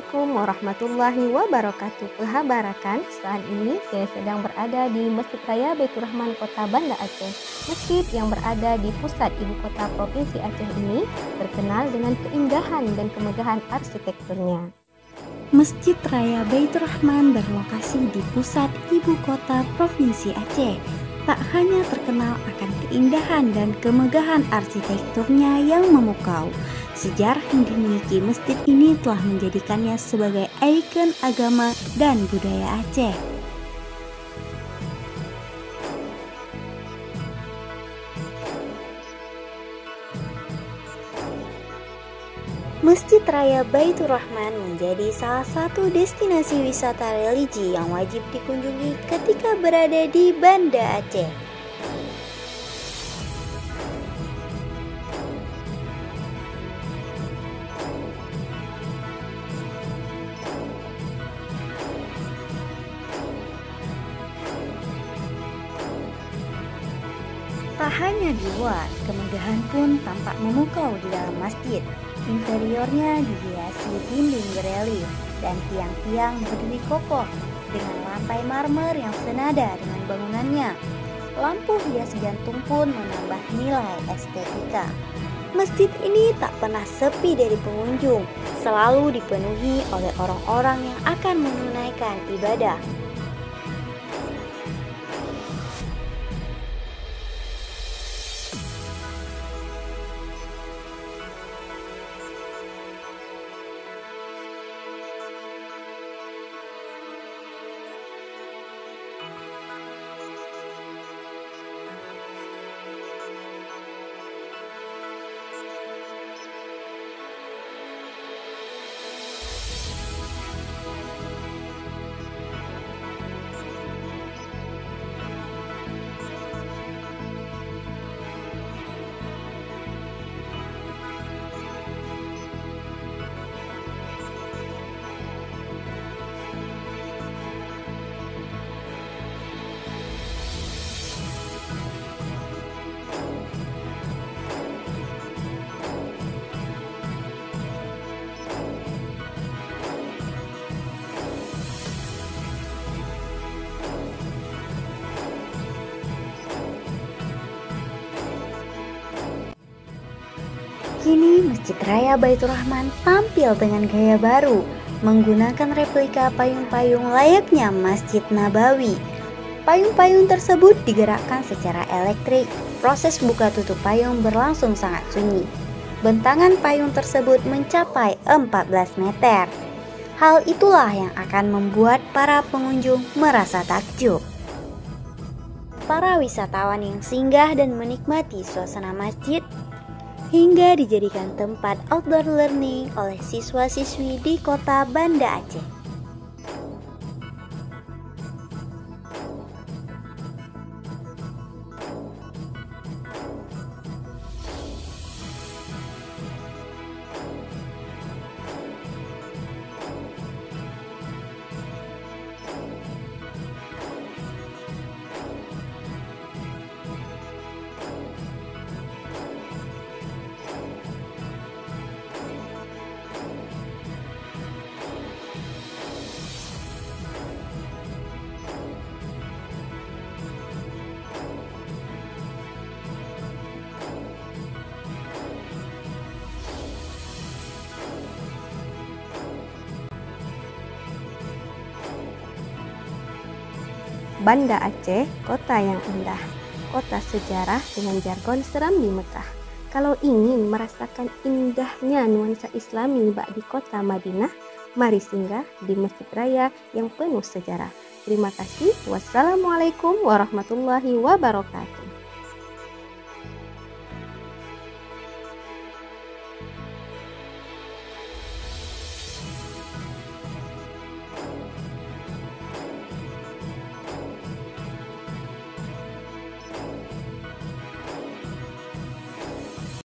Assalamualaikum warahmatullahi wabarakatuh. Kan, saat ini saya sedang berada di Masjid Raya Baitur Rahman Kota Banda Aceh. Masjid yang berada di pusat ibu kota Provinsi Aceh ini terkenal dengan keindahan dan kemegahan arsitekturnya. Masjid Raya Baitur Rahman berlokasi di pusat ibu kota Provinsi Aceh. Tak hanya terkenal akan keindahan dan kemegahan arsitekturnya yang memukau, sejarah yang dimiliki masjid ini telah menjadikannya sebagai ikon agama dan budaya Aceh. Masjid Raya Baitur Rahman menjadi salah satu destinasi wisata religi yang wajib dikunjungi ketika berada di Banda Aceh. Tak hanya di luar, kemegahan pun tampak memukau di dalam masjid. Interiornya dihiasi dinding berelief dan tiang-tiang berdiri kokoh dengan lantai marmer yang senada dengan bangunannya. Lampu hias gantung pun menambah nilai estetika. Masjid ini tak pernah sepi dari pengunjung, selalu dipenuhi oleh orang-orang yang akan menunaikan ibadah. Kini Masjid Raya Baitur Rahman tampil dengan gaya baru, menggunakan replika payung-payung layaknya Masjid Nabawi. Payung-payung tersebut digerakkan secara elektrik. Proses buka tutup payung berlangsung sangat sunyi. Bentangan payung tersebut mencapai 14 meter. Hal itulah yang akan membuat para pengunjung merasa takjub. Para wisatawan yang singgah dan menikmati suasana masjid hingga dijadikan tempat outdoor learning oleh siswa-siswi di kota Banda Aceh. Banda Aceh, kota yang indah, kota sejarah dengan jargon seram di Mekah. Kalau ingin merasakan indahnya nuansa Islami di kota Madinah, mari singgah di Masjid Raya yang penuh sejarah. Terima kasih. Wassalamualaikum warahmatullahi wabarakatuh.